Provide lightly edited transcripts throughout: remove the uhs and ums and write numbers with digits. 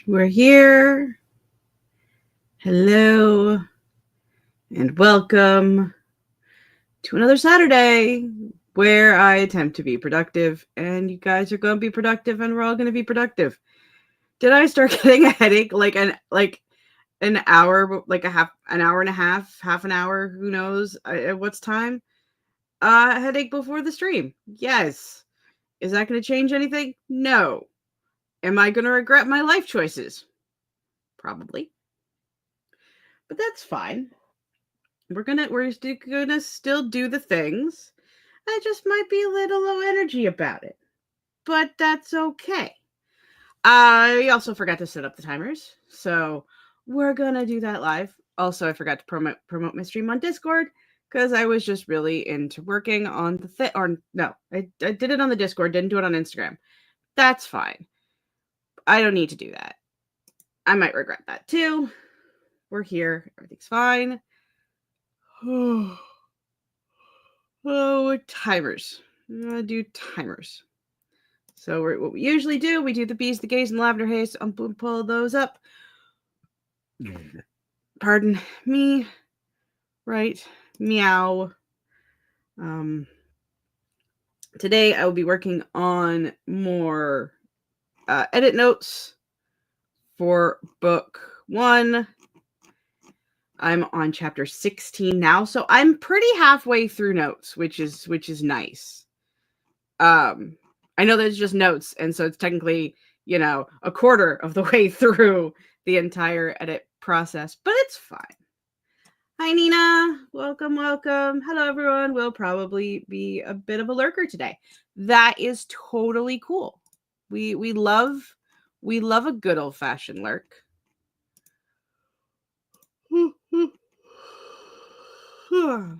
We're here. Hello and welcome to another Saturday where I attempt to be productive, and you guys are going to be productive, and we're all going to be productive. Did I start getting a headache like an hour, like an hour and a half an hour? Who knows? At what's time? Headache before the stream. Yes. Is that going to change anything? No. Am I going to regret my life choices? Probably. But that's fine. We're still do the things. I just might be a little low energy about it. But that's okay. I also forgot to set up the timers. So we're gonna do that live. Also, I forgot to promote my stream on Discord because I was just really into working on the I did it on the Discord, didn't do it on Instagram. That's fine. I don't need to do that. I might regret that too. We're here. Everything's fine. Timers. I'm gonna do timers. So what we usually do, we do the bees, the gays, and lavender haze. Pull those up. Pardon me. Right. Meow. Today I will be working on more edit notes for book 1. I'm on chapter 16 now, so I'm pretty halfway through notes, which is nice. I know that it's just notes, and so it's technically, a quarter of the way through the entire edit process, but it's fine. Hi, Nina. Welcome. Hello, everyone. We'll probably be a bit of a lurker today. That is totally cool. We love a good old-fashioned lurk.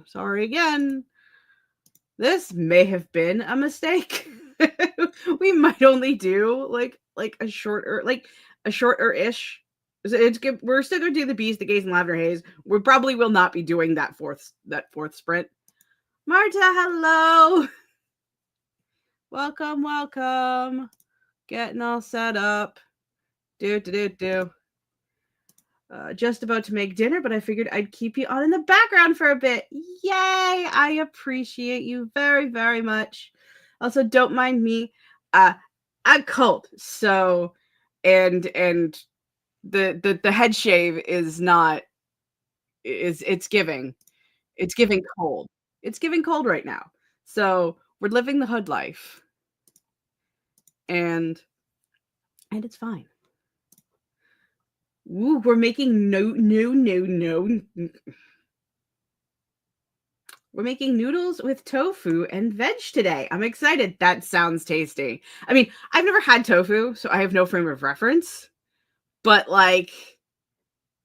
Sorry again. This may have been a mistake. We might only do like a shorter-ish. We're still gonna do the bees, the gays, and lavender haze. We probably will not be doing that fourth sprint. Marta, hello. Welcome. Getting all set up. Just about to make dinner, but I figured I'd keep you on in the background for a bit. Yay! I appreciate you very, very much. Also, don't mind me. I'm cold, so and the head shave is not it's giving cold. It's giving cold right now. So we're living the hood life, and it's fine. Ooh, we're making We're making noodles with tofu and veg today. I'm excited. That sounds tasty. I mean, I've never had tofu, so I have no frame of reference. But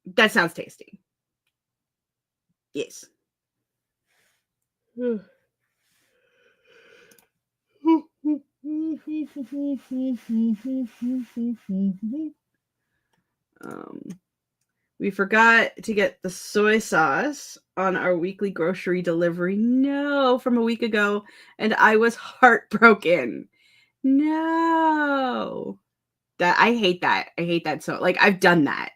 that sounds tasty. Yes. We forgot to get the soy sauce on our weekly grocery delivery. No, from a week ago, and I was heartbroken. No. I hate that. I hate that so. I've done that.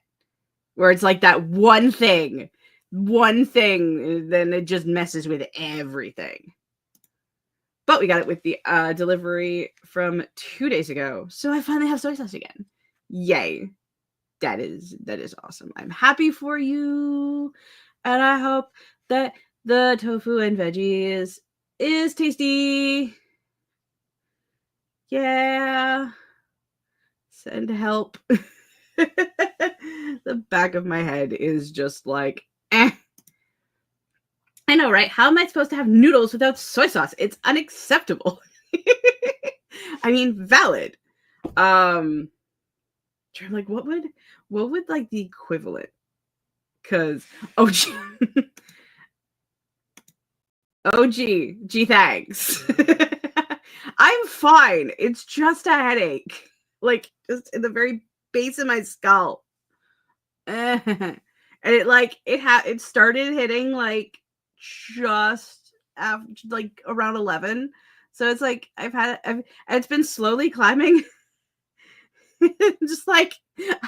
Where it's like that one thing, then it just messes with everything. But we got it with the delivery from 2 days ago. So I finally have soy sauce again. Yay. That is awesome. I'm happy for you. And I hope that the tofu and veggies is tasty. Yeah. Send help. The back of my head is just like, eh. I know, right? How am I supposed to have noodles without soy sauce? It's unacceptable. I mean, valid. I'm like, what would like the equivalent? Because gee, thanks. I'm fine. It's just a headache. Just in the very base of my skull. And it started hitting just after around 11. So it's it's been slowly climbing. Just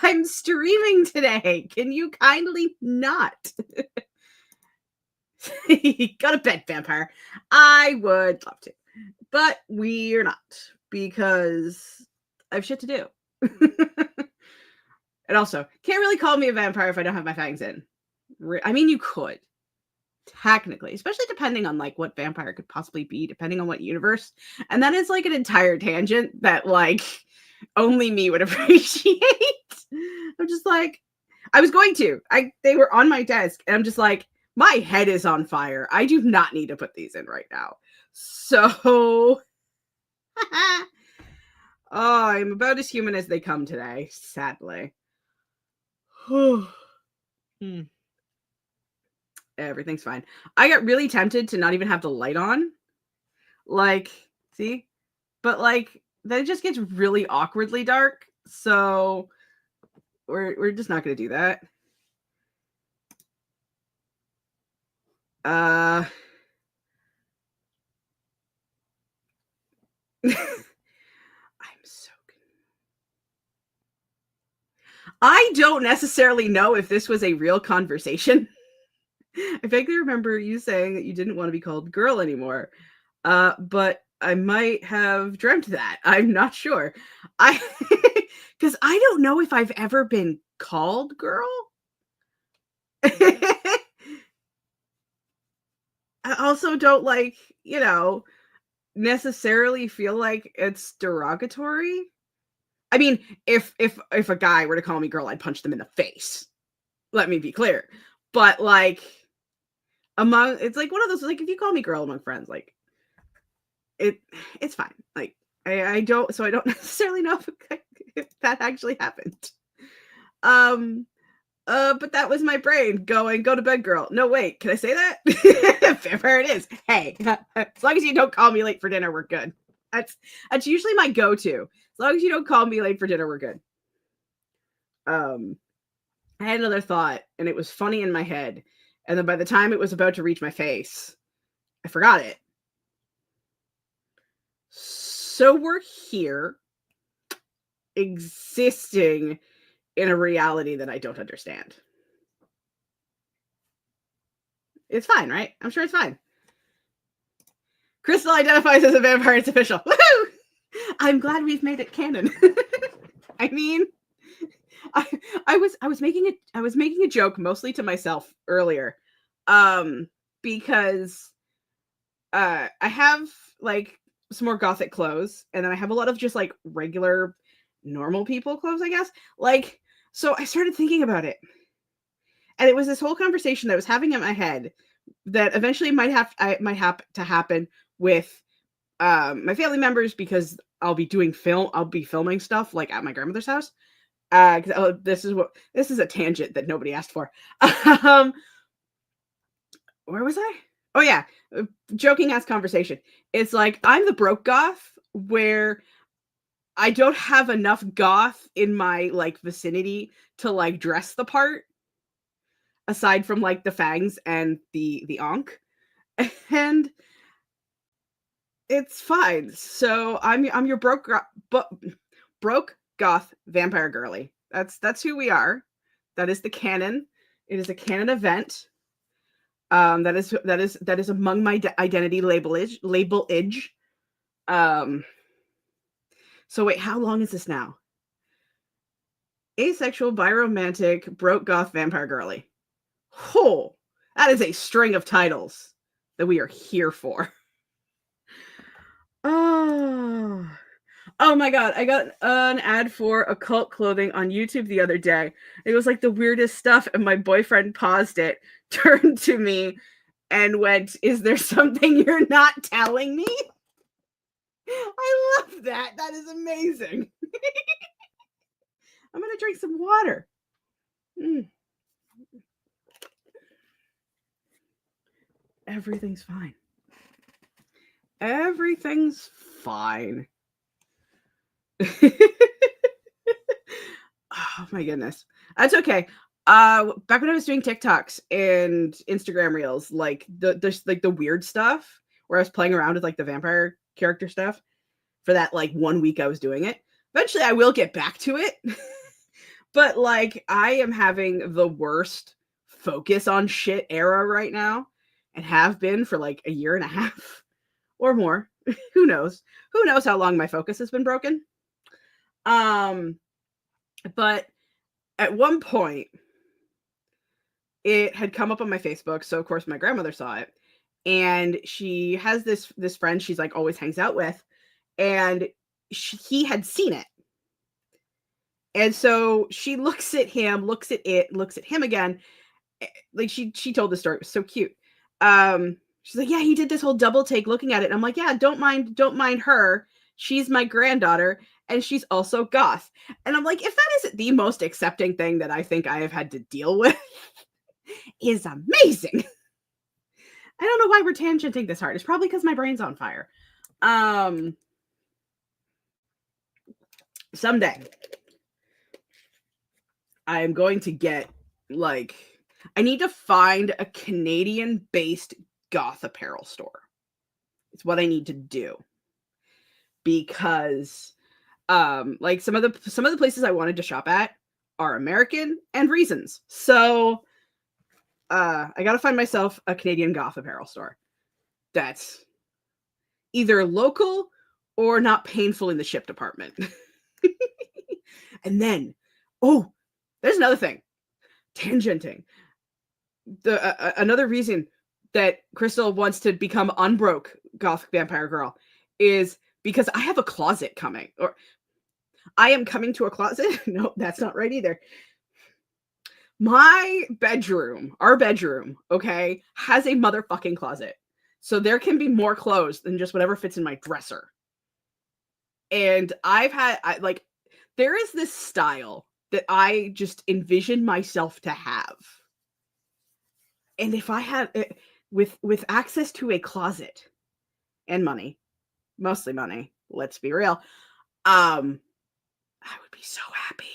I'm streaming today. Can you kindly not? Go to bed, vampire. I would love to, but we're not because I have shit to do. And also, can't really call me a vampire if I don't have my fangs in. I mean, you could technically, especially depending on like what vampire could possibly be, depending on what universe. And that is like an entire tangent that like only me would appreciate. I'm just like, I was going to. They were on my desk, and I'm just like, my head is on fire. I do not need to put these in right now. So, oh, I'm about as human as they come today, sadly. Everything's fine. I got really tempted to not even have the light on. Like, see? But like, then it just gets really awkwardly dark. So we're just not gonna do that. I'm so good. I don't necessarily know if this was a real conversation. I vaguely remember you saying that you didn't want to be called girl anymore. But I might have dreamt that. I'm not sure. Because I don't know if I've ever been called girl. I also don't like, necessarily feel like it's derogatory. I mean, if a guy were to call me girl, I'd punch them in the face. Let me be clear. But like it's like one of those, like if you call me girl among friends, like it's fine. Like I don't necessarily know if that actually happened. But that was my brain going, go to bed, girl. No, wait, can I say that? There it is. Hey, as long as you don't call me late for dinner, we're good. That's usually my go-to. As long as you don't call me late for dinner, we're good. I had another thought, and it was funny in my head. And then by the time it was about to reach my face, I forgot it. So we're here, existing in a reality that I don't understand. It's fine, right? I'm sure it's fine. Crystal identifies as a vampire. It's official. Woohoo! I'm glad we've made it canon. I mean, I was making a joke mostly to myself earlier, because I have like some more gothic clothes, and then I have a lot of just like regular normal people clothes, I guess. Like, so I started thinking about it, and it was this whole conversation that I was having in my head that eventually might have to happen with my family members, because I'll be filming stuff like at my grandmother's house. This is a tangent that nobody asked for. Where was I? Oh yeah, joking ass conversation. It's like I'm the broke goth where I don't have enough goth in my like vicinity to like dress the part, aside from like the fangs and the onk, and it's fine. So I'm your broke goth vampire girly. That's who we are. That is the canon. It is a canon event. That is among my identity labelage. So wait, how long is this now? Asexual, biromantic, broke goth vampire girly. Oh, that is a string of titles that we are here for. Oh my god, I got an ad for occult clothing on YouTube the other day. It was like the weirdest stuff, and my boyfriend paused it, turned to me, and went, "Is there something you're not telling me?" I love that. That is amazing. I'm gonna drink some water. Everything's fine. Everything's fine. Oh my goodness. That's okay. Back when I was doing TikToks and Instagram reels, like the weird stuff where I was playing around with like the vampire character stuff for that like 1 week I was doing it. Eventually I will get back to it. But like, I am having the worst focus on shit era right now, and have been for like a year and a half or more. Who knows? Who knows how long my focus has been broken? But at one point, it had come up on my Facebook, so of course my grandmother saw it, and she has this friend she's like always hangs out with, and he had seen it. And so she looks at him, looks at it, looks at him again. Like she told the story. It was so cute. She's like, yeah, he did this whole double take looking at it. And I'm like, yeah, don't mind her. She's my granddaughter, and she's also goth. And I'm like, if that isn't the most accepting thing that I think I have had to deal with, is amazing. I don't know why we're tangenting this hard. It's probably because my brain's on fire. Someday I am going to get, like, I need to find a Canadian-based goth apparel store. It's what I need to do. Because like some of the places I wanted to shop at are American and reasons. So I got to find myself a Canadian goth apparel store that's either local or not painful in the ship department. And then, oh, there's another thing. Tangenting. Another reason that Crystal wants to become unbroke goth vampire girl is because I have a closet coming, or I am coming to a closet. No, that's not right either. My bedroom, our bedroom, okay, has a motherfucking closet. So there can be more clothes than just whatever fits in my dresser. And there is this style that I just envision myself to have. And if I had it with access to a closet and money, mostly money, let's be real, I would be so happy.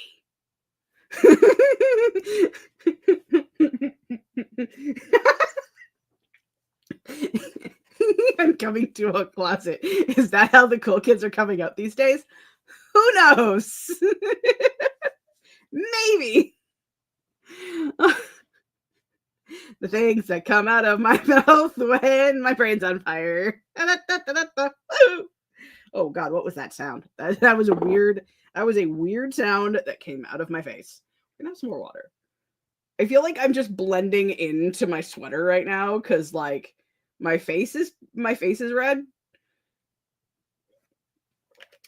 I'm coming to a closet. Is that how the cool kids are coming up these days? Who knows? Maybe. The things that come out of my mouth when my brain's on fire. Oh God, what was that sound? That was a weird sound that came out of my face. I'm gonna have some more water. I feel like I'm just blending into my sweater right now because like my face is red,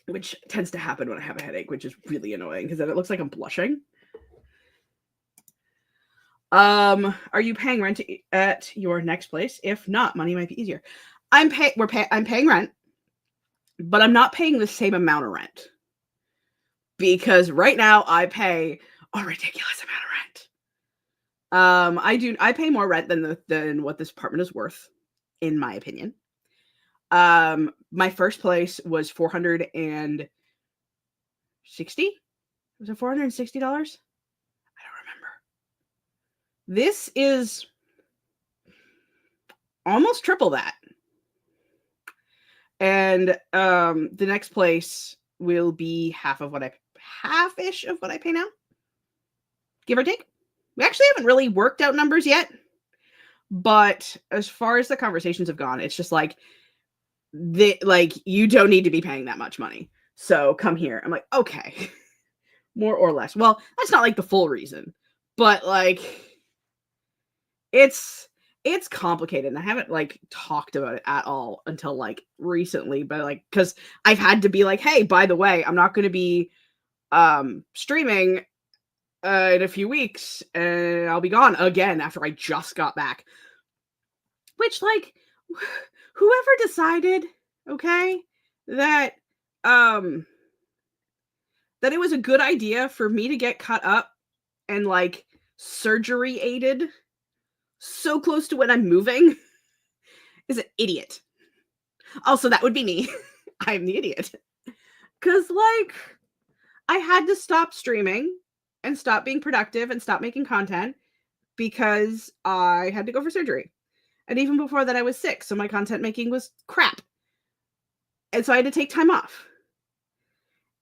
which tends to happen when I have a headache, which is really annoying because then it looks like I'm blushing. Are you paying rent at your next place? If not, money might be easier. I'm paying rent, but I'm not paying the same amount of rent because right now I pay a ridiculous amount of rent. I pay more rent than what this apartment is worth, in my opinion. My first place was $460. Was it $460? I don't remember. This is almost triple that. And the next place will be half-ish of what I pay now. Give or take. We actually haven't really worked out numbers yet. But as far as the conversations have gone, it's just like you don't need to be paying that much money. So come here. I'm like, okay. More or less. Well, that's not like the full reason. But like it's complicated, and I haven't like talked about it at all until like recently, but like because I've had to be like, hey, by the way, I'm not going to be streaming in a few weeks, and I'll be gone again after I just got back. Which like whoever decided, okay, that it was a good idea for me to get cut up and like surgery aided so close to when I'm moving is an idiot. Also, that would be me. I'm the idiot. Because, like, I had to stop streaming and stop being productive and stop making content because I had to go for surgery. And even before that, I was sick, so my content making was crap. And so I had to take time off.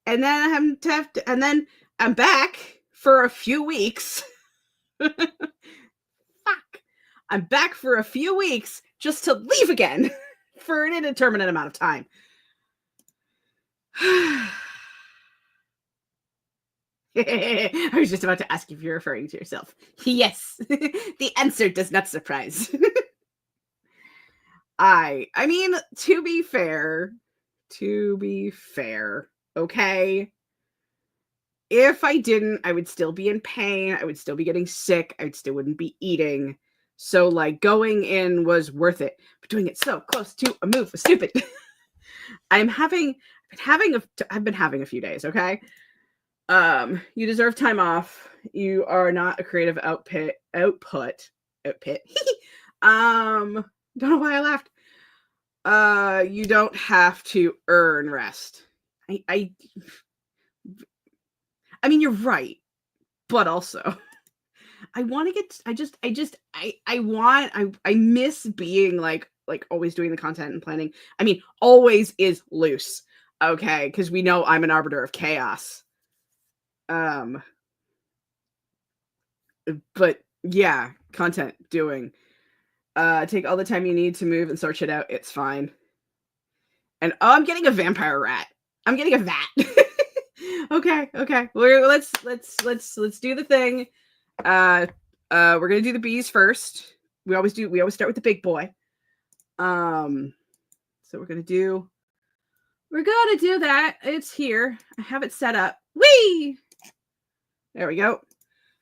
And then and then I'm back for a few weeks. Fuck. I'm back for a few weeks just to leave again for an indeterminate amount of time. I was just about to ask if you're referring to yourself. Yes, the answer does not surprise. I mean, to be fair, okay? If I didn't, I would still be in pain. I would still be getting sick. I still wouldn't be eating. So, like, going in was worth it. But doing it so close to a move was stupid. I've been having a few days, okay? You deserve time off. You are not a creative output. Don't know why I laughed. You don't have to earn rest. I mean, you're right, but also I want to get I miss being like always doing the content and planning. I mean, always is loose. Okay, because we know I'm an arbiter of chaos. But yeah, content doing. Take all the time you need to move and sort shit out. It's fine. And I'm getting a vampire rat. I'm getting a vat. Okay. Let's do the thing. We're gonna do the bees first. We always start with the big boy. So we're gonna do that. It's here. I have it set up. Whee! There we go.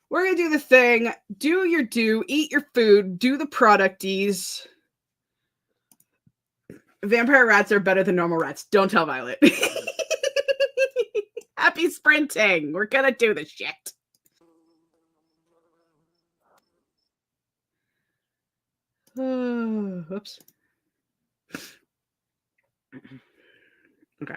We're gonna do the thing. Do your do. Eat your food. Do the producties. Vampire rats are better than normal rats. Don't tell Violet. Happy sprinting. We're gonna do the shit. Whoops. Okay.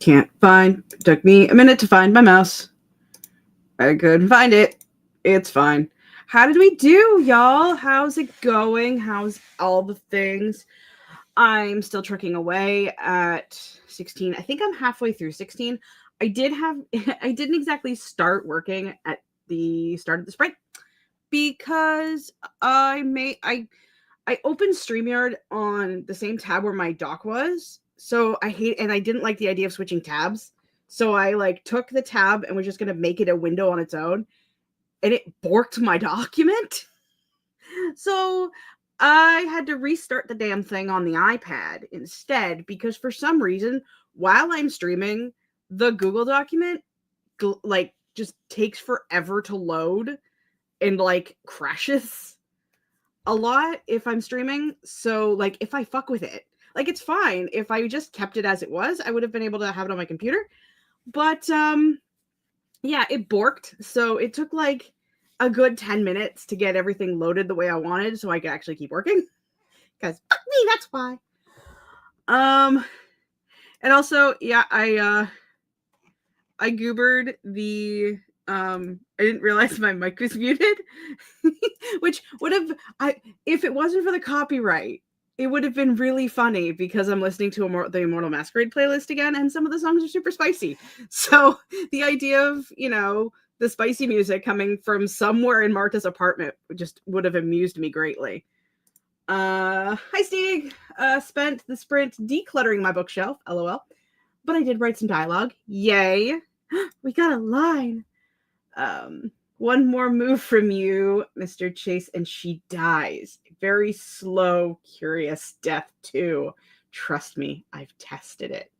Can't find. Took me a minute to find my mouse. I couldn't find it. It's fine. How did we do, y'all? How's it going? How's all the things? I'm still trucking away at 16. I think I'm halfway through 16. I didn't exactly start working at the start of the sprint because I opened StreamYard on the same tab where my doc was. So I didn't like the idea of switching tabs. So I took the tab and was just going to make it a window on its own. And it borked my document. So I had to restart the damn thing on the iPad instead because for some reason, while I'm streaming, the Google document just takes forever to load and crashes a lot if I'm streaming. So if I fuck with it, it's fine. If I just kept it as it was, I would have been able to have it on my computer. But yeah, it borked. So it took a good 10 minutes to get everything loaded the way I wanted so I could actually keep working. Because fuck me, that's why. And also, yeah, I goobered the I didn't realize my mic was muted, which would have if it wasn't for the copyright, it would have been really funny because I'm listening to the Immortal Masquerade playlist again, and some of the songs are super spicy. So the idea of the spicy music coming from somewhere in Marta's apartment just would have amused me greatly. Hi Stig. Spent the sprint decluttering my bookshelf, lol. But I did write some dialogue. Yay. We got a line. One more move from you, Mr. Chase, and she dies. Very slow, curious death, too. Trust me, I've tested it.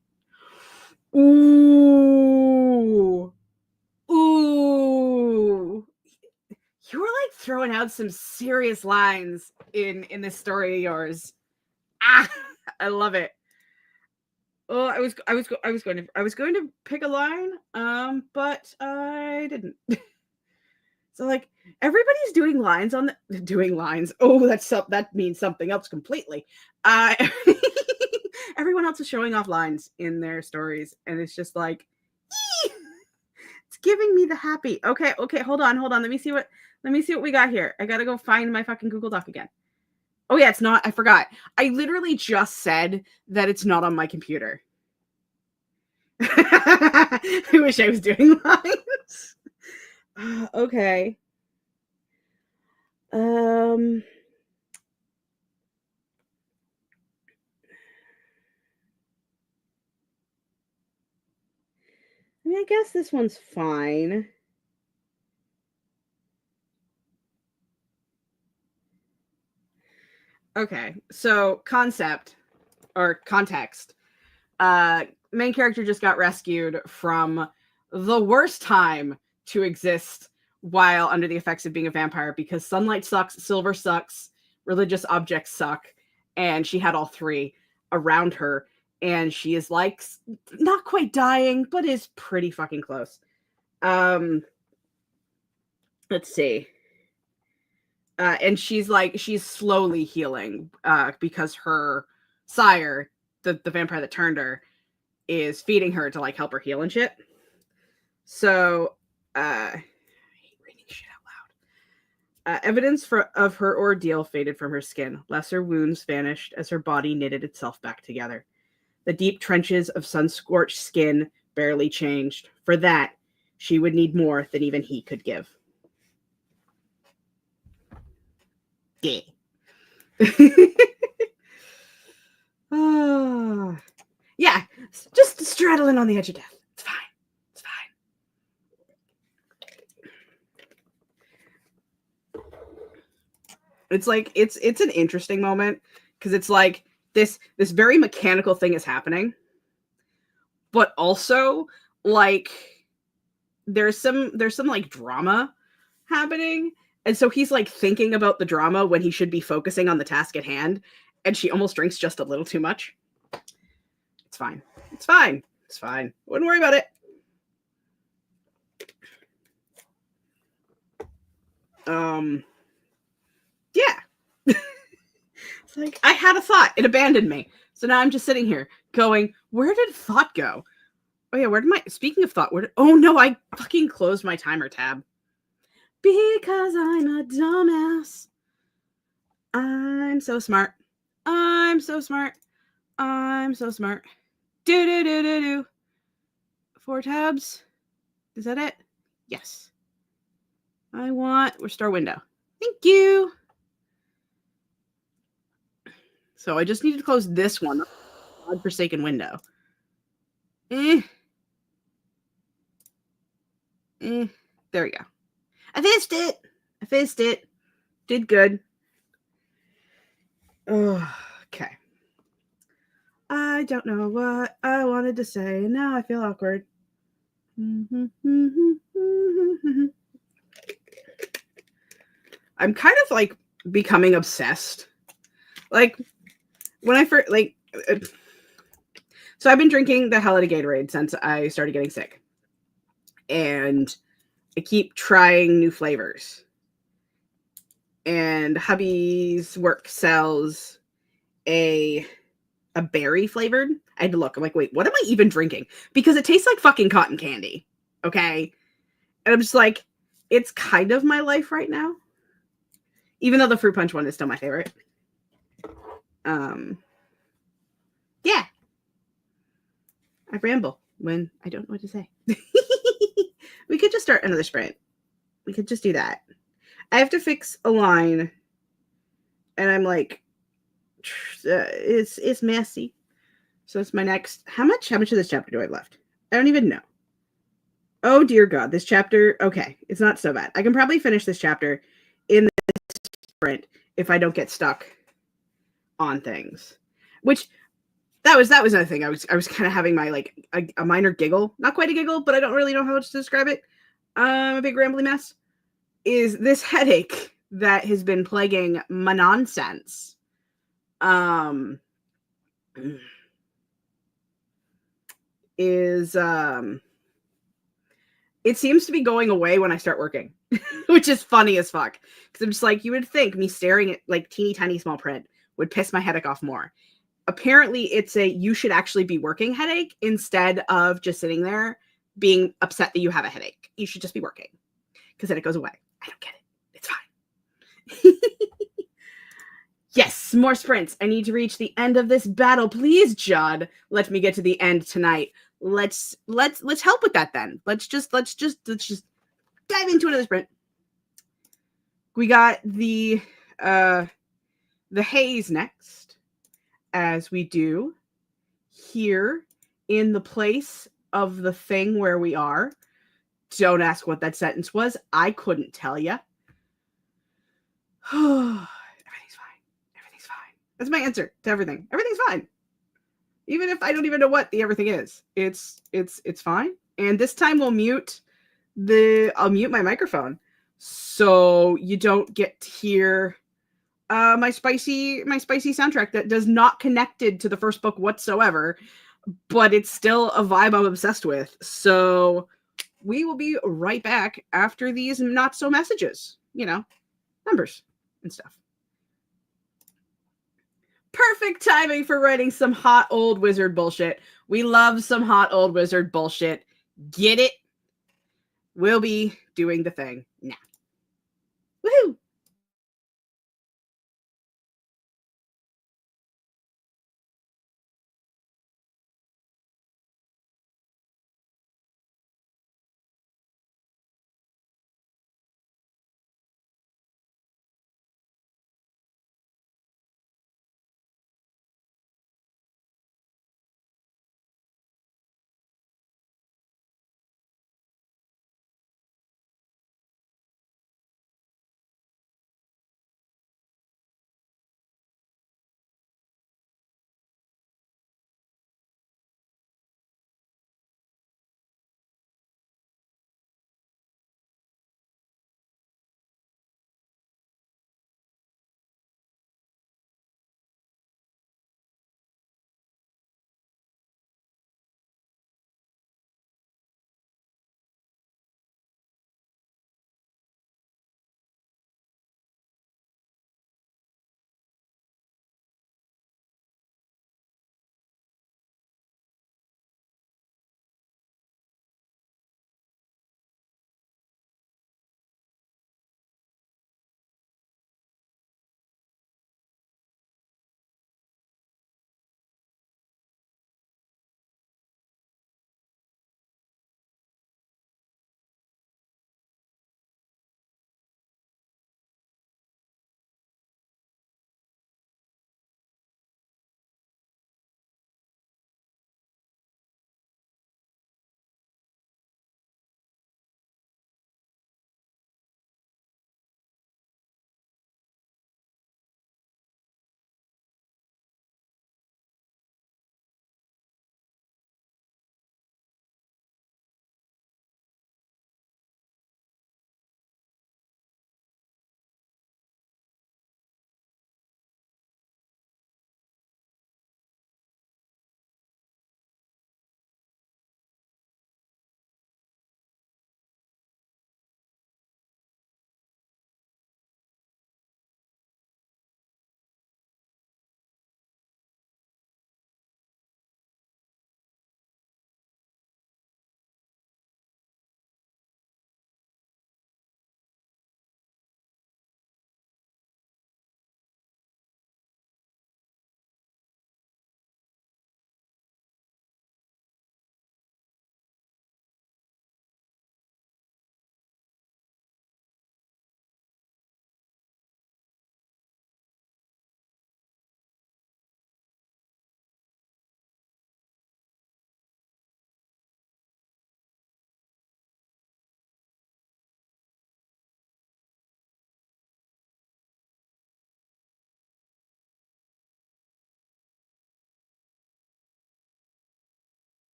Ooh. Ooh. You were throwing out some serious lines in this story of yours. Ah, I love it. Oh, I was going to pick a line, but I didn't. So everybody's doing lines. Oh, that means something else completely. Everyone else is showing off lines in their stories, and it's just it's giving me the happy. Okay, hold on. Let me see what we got here. I gotta go find my fucking Google Doc again. Oh yeah, it's not. I forgot. I literally just said that it's not on my computer. I wish I was doing lines. Okay. I mean, I guess this one's fine. Okay, so context. Main character just got rescued from the worst time to exist while under the effects of being a vampire because sunlight sucks, silver sucks, religious objects suck, and she had all three around her, and she is not quite dying, but is pretty fucking close. Let's see. And she's slowly healing because her sire, the vampire that turned her, is feeding her to help her heal and shit. So I hate reading shit out loud. Evidence of her ordeal faded from her skin. Lesser wounds vanished as her body knitted itself back together. The deep trenches of sun-scorched skin barely changed. For that, she would need more than even he could give. Yeah. Yeah, just straddling on the edge of death. It's fine. It's it's an interesting moment because it's this very mechanical thing is happening, but also there's some drama happening, and so he's thinking about the drama when he should be focusing on the task at hand, and she almost drinks just a little too much. It's fine. Wouldn't worry about it. Yeah. It's I had a thought. It abandoned me. So now I'm just sitting here going, where did thought go? Oh yeah, where did my speaking of thought? Oh no, I fucking closed my timer tab because I'm a dumbass. I'm so smart. I'm so smart. I'm so smart. Do do do do do. 4 tabs. Is that it? Yes. I want restore window. Thank you. So I just need to close this one. Godforsaken window. There we go. I fixed it. I fixed it. Did good. Okay. I don't know what I wanted to say, and now I feel awkward. I'm kind of like becoming obsessed. Like when I first so I've been drinking the hell out of Gatorade since I started getting sick. And I keep trying new flavors. And hubby's work sells a berry flavored. I had to look. I'm like, wait, what am I even drinking? Because it tastes like fucking cotton candy. Okay. And I'm just like, it's kind of my life right now. Even though the fruit punch one is still my favorite. Yeah. I ramble when I don't know what to say. We could just start another sprint. We could just do that. I have to fix a line. And I'm like, it's messy. So it's my next. How much of this chapter do I have left? I don't even know. Oh dear God, this chapter. Okay, it's not so bad. I can probably finish this chapter in this sprint if I don't get stuck on things. Which that was another thing. I was kind of having my like a minor giggle, not quite a giggle, but I don't really know how to describe it. A big rambly mess. Is this headache that has been plaguing my nonsense? Is it seems to be going away when I start working, which is funny as fuck. Because I'm just like, you would think me staring at like teeny tiny small print would piss my headache off more. Apparently, it's a you should actually be working headache instead of just sitting there being upset that you have a headache. You should just be working because then it goes away. I don't get it. It's fine. Yes, more sprints. I need to reach the end of this battle. Please, Judd, let me get to the end tonight. Let's help with that then. Let's just dive into another sprint. We got the haze next, as we do here in the place of the thing where we are. Don't ask what that sentence was. I couldn't tell you. Everything's fine. Everything's fine. That's my answer to everything. Everything's fine. Even if I don't even know what the everything is. It's fine. And this time I'll mute my microphone so you don't get to hear my spicy soundtrack that does not connected to the first book whatsoever, but it's still a vibe I'm obsessed with. So we will be right back after these not so messages, numbers and stuff. Perfect timing for writing some hot old wizard bullshit. We love some hot old wizard bullshit. Get it? We'll be doing the thing now. Woohoo!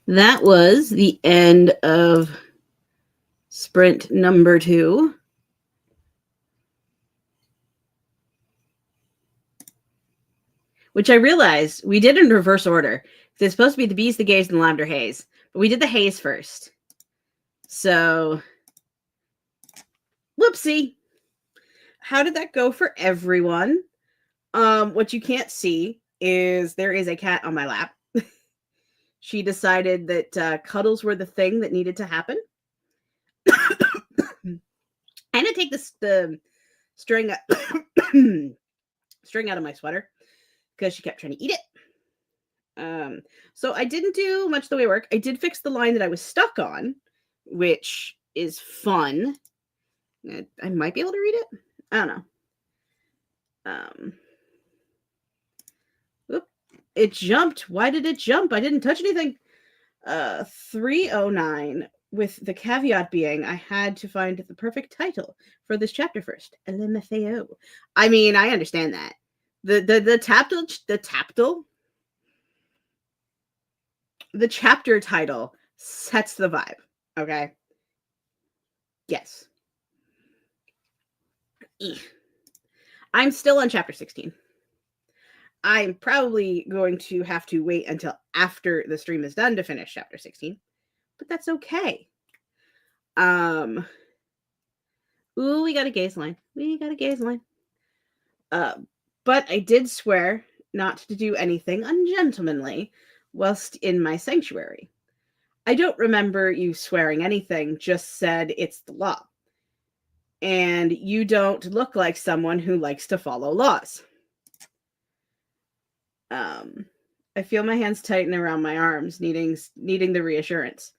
that was the end of sprint number 2. Which I realized we did in reverse order. It's supposed to be the bees, the gays, and the lavender haze. But we did the haze first. So, whoopsie. How did that go for everyone? What you can't see is there is a cat on my lap. She decided that cuddles were the thing that needed to happen. I had to take the string string out of my sweater because she kept trying to eat it. So I didn't do much the way work. I did fix the line that I was stuck on, which is fun. I might be able to read it. I don't know. It jumped. Why did it jump? I didn't touch anything. 309, with the caveat being I had to find the perfect title for this chapter first. LMFAO. I mean, I understand that. The chapter title sets the vibe. Okay. Yes. I'm still on chapter 16. I'm probably going to have to wait until after the stream is done to finish chapter 16, but that's okay. Ooh, we got a gaze line. But I did swear not to do anything ungentlemanly whilst in my sanctuary. I don't remember you swearing anything, just said it's the law. And you don't look like someone who likes to follow laws. I feel my hands tighten around my arms, needing the reassurance.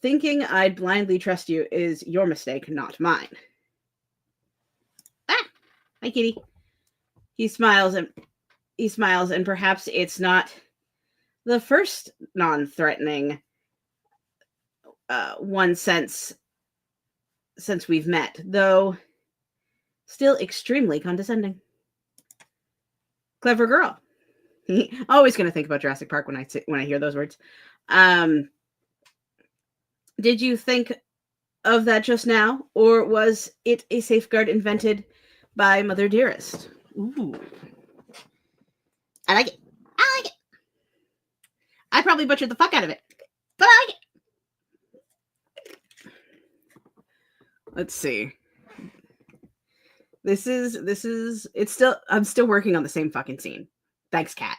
Thinking I'd blindly trust you is your mistake, not mine. Ah! Hi, kitty. He smiles, and perhaps it's not the first non-threatening one since we've met, though still extremely condescending. Clever girl. Always going to think about Jurassic Park when I hear those words. Did you think of that just now, or was it a safeguard invented by Mother Dearest? Ooh. I like it. I probably butchered the fuck out of it, but I like it. Let's see. I'm still working on the same fucking scene. Thanks, Cat.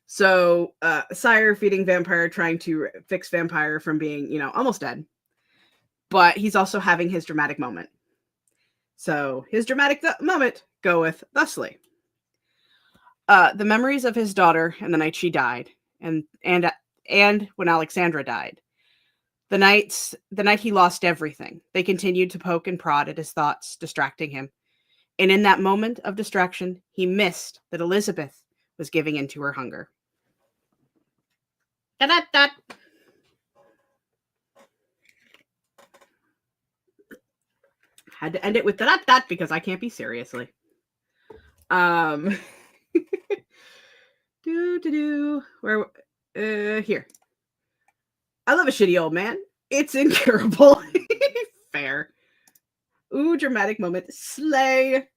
So, Sire feeding Vampire, trying to fix Vampire from being, almost dead. But he's also having his dramatic moment. So, his dramatic moment goeth thusly. The memories of his daughter and the night she died, and when Alexandra died. The night he lost everything. They continued to poke and prod at his thoughts, distracting him. And in that moment of distraction, he missed that Elizabeth was giving in to her hunger. Da-da-da. Had to end it with da-da-da because I can't be seriously. Where here. I love a shitty old man. It's incurable. Fair. Ooh, dramatic moment. Slay.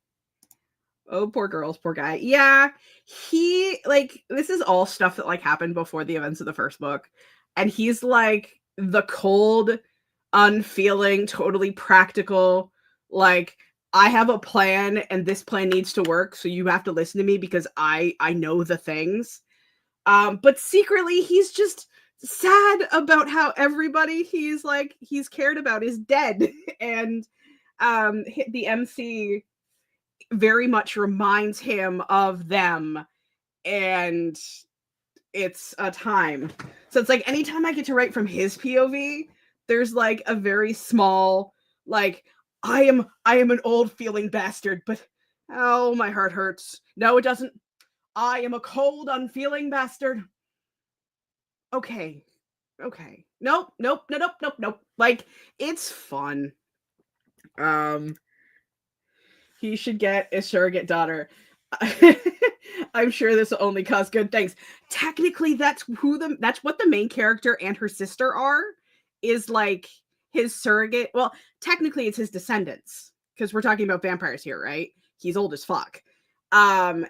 Oh, poor girls, poor guy. Yeah, this is all stuff that, happened before the events of the first book. And he's, the cold, unfeeling, totally practical, I have a plan, and this plan needs to work, so you have to listen to me because I know the things. But secretly, he's just sad about how everybody he's cared about is dead. And the MC very much reminds him of them, and it's a time. So it's anytime I get to write from his POV, there's a very small I am an old feeling bastard, but oh, my heart hurts. No, it doesn't. I am a cold, unfeeling bastard. Okay. Nope. It's fun. He should get a surrogate daughter. I'm sure this will only cause good things. Technically, that's what the main character and her sister are, is like his surrogate. Well, technically it's his descendants, because we're talking about vampires here, right? He's old as fuck. And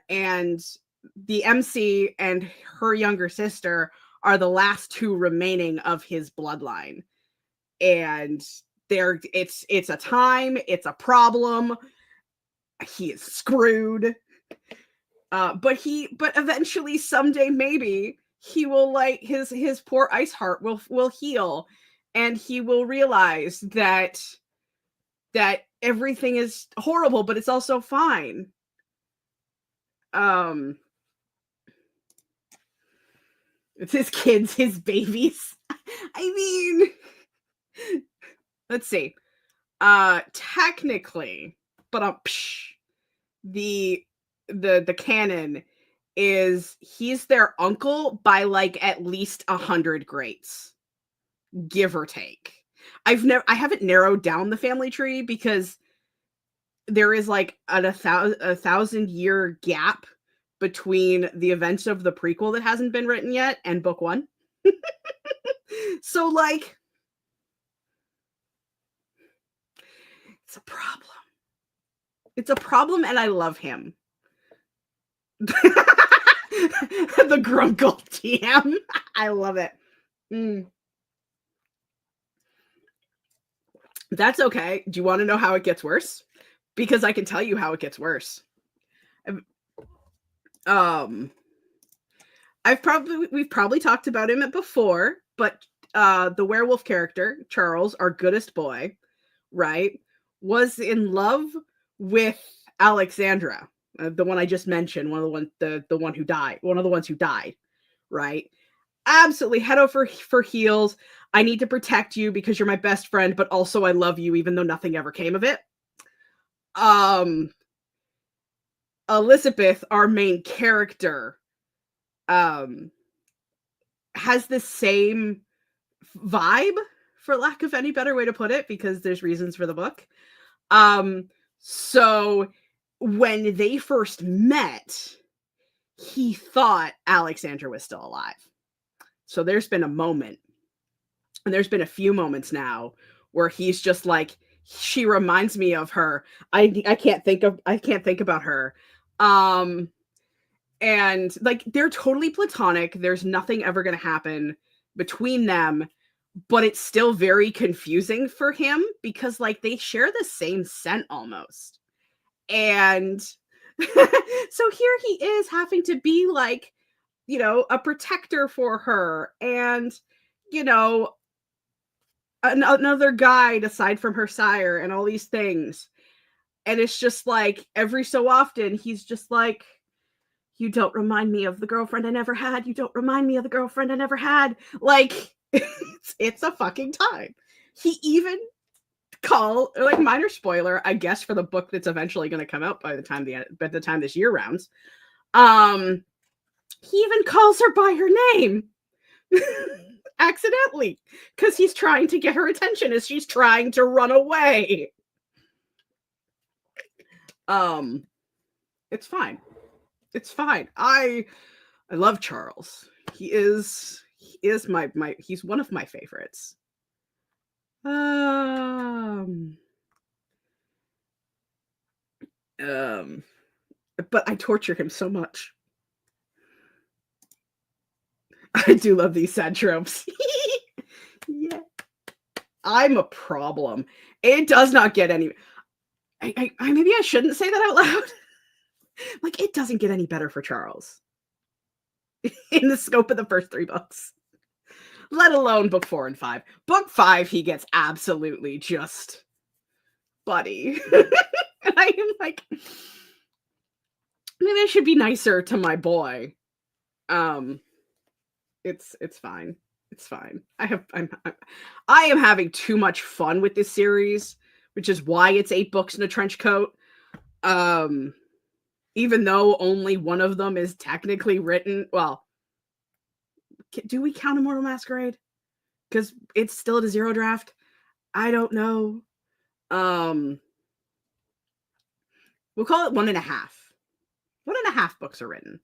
the MC and her younger sister are the last two remaining of his bloodline. And it's a time, it's a problem. He is screwed. But eventually someday maybe he will, like, his poor ice heart will heal, and he will realize that everything is horrible, but it's also fine. It's his kids, his babies. I mean, let's see. Technically, but the canon is he's their uncle by like at least 100 greats, give or take. I haven't narrowed down the family tree because there is like a 1,000-year gap between the events of the prequel that hasn't been written yet and book one. So like, it's a problem. It's a problem, and I love him. The Grunkle TM. I love it. That's okay. Do you want to know how it gets worse? Because I can tell you how it gets worse. We've probably talked about him before, but the werewolf character, Charles, our goodest boy, right, was in love with Alexandra, the one I just mentioned, one of the one who died, one of the ones who died, right? Absolutely head over for heels. I need to protect you because you're my best friend, but also I love you even though nothing ever came of it. Elizabeth, our main character, has the same vibe, for lack of any better way to put it, because there's reasons for the book. So when they first met, he thought Alexandra was still alive. So there's been a moment, and there's been a few moments now where he's just like, she reminds me of her. I can't think about her. And like, they're totally platonic. There's nothing ever going to happen between them, but it's still very confusing for him because like they share the same scent almost. And so here he is having to be like, a protector for her, and another guide aside from her sire, and all these things. And it's just like every so often he's just like, you don't remind me of the girlfriend I never had. You don't remind me of the girlfriend I never had. Like, it's a fucking time. He even like, minor spoiler, I guess, for the book that's eventually going to come out by the time this year rounds. He even calls her by her name. Accidentally, because he's trying to get her attention as she's trying to run away. It's fine. It's fine. I love Charles. He is my he's one of my favorites. But I torture him so much. I do love these sad tropes. Yeah. I'm a problem. It does not get any. I maybe I shouldn't say that out loud. Like, it doesn't get any better for Charles in the scope of the first 3 books, let alone book 4 and 5. Book 5, he gets absolutely just buddy. And I am like, maybe I should be nicer to my boy. It's fine. It's fine. I am having too much fun with this series, which is why it's 8 books in a trench coat. Even though only one of them is technically written, well, do we count Immortal Masquerade? Because it's still at a 0 draft. I don't know. We'll call it 1.5. 2.5 books are written.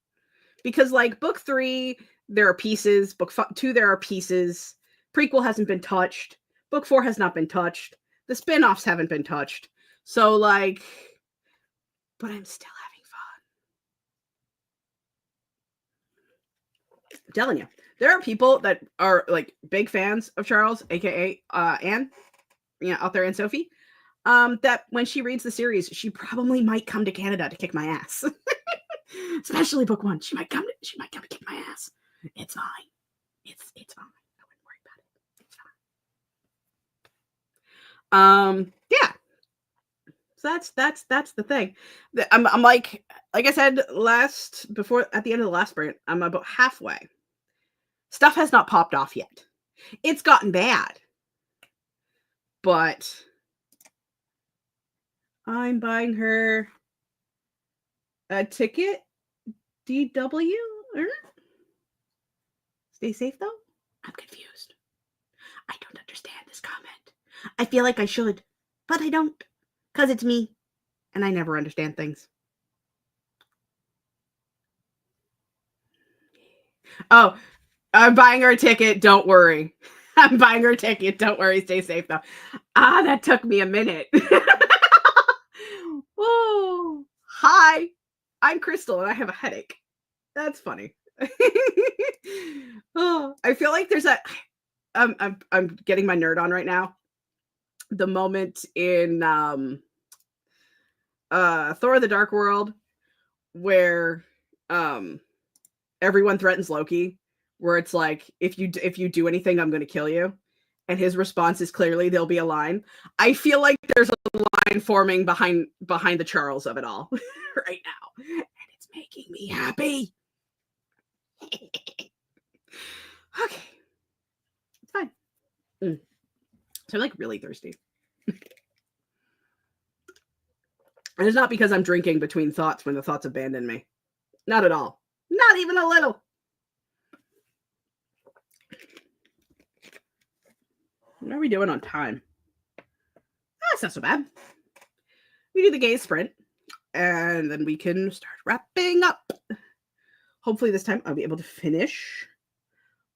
Because, like, book 3, there are pieces. Book 2, there are pieces. Prequel hasn't been touched. Book 4 has not been touched. The spin-offs haven't been touched. So, like, but I'm still having fun. I'm telling you, there are people that are, like, big fans of Charles, aka Anne, out there, and Sophie, that when she reads the series, she probably might come to Canada to kick my ass. Especially book 1. She might come to kick my ass. It's fine. It's fine. I wouldn't worry about it. It's fine. Yeah. So that's the thing. I'm like I said at the end of the last sprint, I'm about halfway. Stuff has not popped off yet. It's gotten bad. But I'm buying her a ticket. DW? Stay safe though? I'm confused. I don't understand this comment. I feel like I should, but I don't. Because it's me. And I never understand things. Oh, I'm buying her a ticket. Don't worry. I'm buying her a ticket. Don't worry. Stay safe though. That took me a minute. Oh, hi. I'm Crystal and I have a headache. That's funny. Oh, I feel like there's that. I'm getting my nerd on right now. The moment in Thor: The Dark World where everyone threatens Loki, where it's like, if you do anything, I'm going to kill you, and his response is clearly there'll be a line. I feel like there's a line forming behind the Charles of it all right now, and it's making me happy. Okay, it's fine. So I'm like really thirsty. And it's not because I'm drinking between thoughts when the thoughts abandon me. Not at all. Not even a little. What are we doing on time? That's not so bad. We do the gaze sprint, and then we can start wrapping up. Hopefully this time I'll be able to finish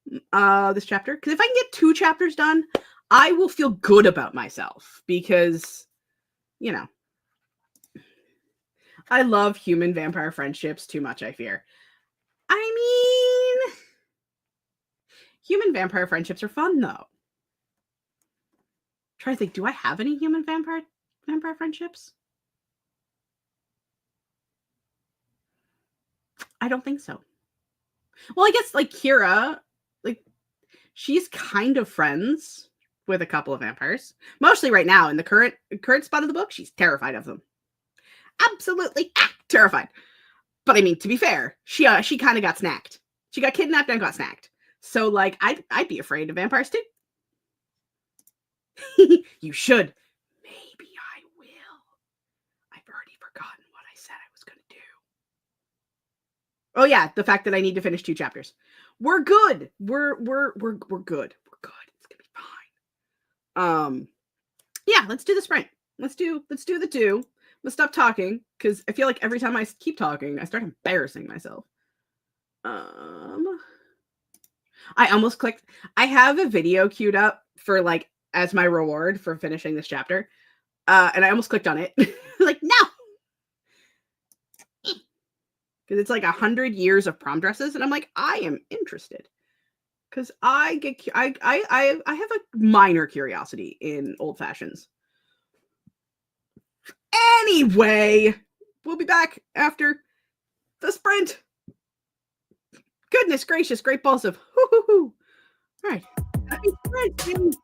this chapter. Because if I can get 2 chapters done, I will feel good about myself. Because, I love human vampire friendships too much, I fear. I mean, human vampire friendships are fun, though. Try to think, do I have any human vampire friendships? I don't think so. Well, I guess like Kira, like she's kind of friends with a couple of vampires. Mostly right now in the current spot of the book, she's terrified of them. Absolutely terrified. But I mean, to be fair, she kind of got snacked. She got kidnapped and got snacked. So like I'd be afraid of vampires too. You should. Maybe I will. I've already forgotten what I said I was going to do. Oh yeah, the fact that I need to finish 2 chapters. We're good. We're good. We're good. It's going to be fine. Yeah, let's do the sprint. Let's do the 2. Let's stop talking cuz I feel like every time I keep talking, I start embarrassing myself. I almost clicked. I have a video queued up for like as my reward for finishing this chapter. And I almost clicked on it. Like, no. Because it's like 100 years of prom dresses, and I'm like, I am interested. Because I have a minor curiosity in old fashions. Anyway, we'll be back after the sprint. Goodness gracious, great balls of hoo. All right, happy sprint.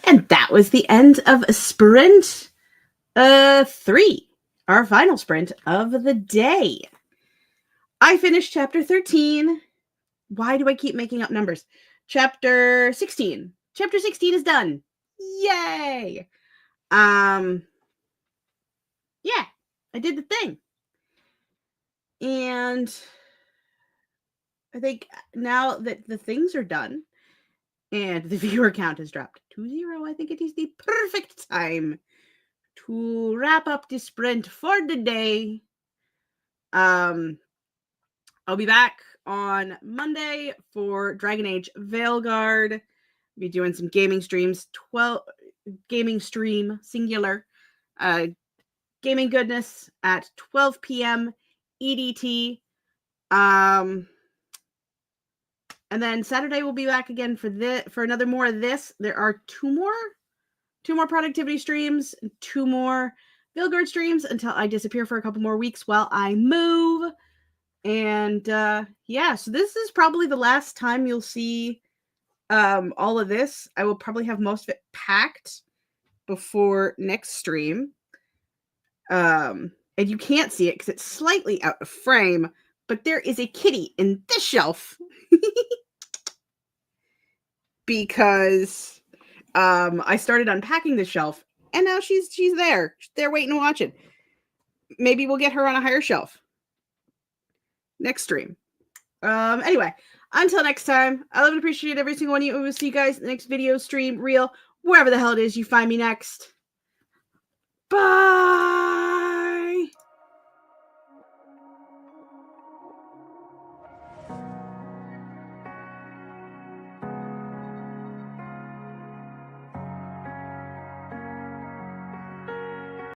And that was the end of sprint 3, our final sprint of the day. I finished chapter 13. Why do I keep making up numbers? Chapter 16. Chapter 16 is done. Yay! Yeah, I did the thing. And I think now that the things are done and the viewer count has dropped to 0, I think it is the perfect time to wrap up the sprint for the day. I'll be back on Monday for Dragon Age Veilguard. I'll be doing some gaming streams, gaming stream singular, gaming goodness at 12 p.m. EDT. And then Saturday we'll be back again for another more of this. There are two more productivity streams, 2 more Veilguard streams until I disappear for a couple more weeks while I move. And yeah, so this is probably the last time you'll see all of this. I will probably have most of it packed before next stream. And you can't see it because it's slightly out of frame, but there is a kitty in this shelf. Because I started unpacking the shelf and now she's there. She's there waiting to watch it. Maybe we'll get her on a higher shelf next stream. Anyway, until next time, I love and appreciate every single one of you. We'll see you guys in the next video, stream, reel, wherever the hell it is you find me next. Bye!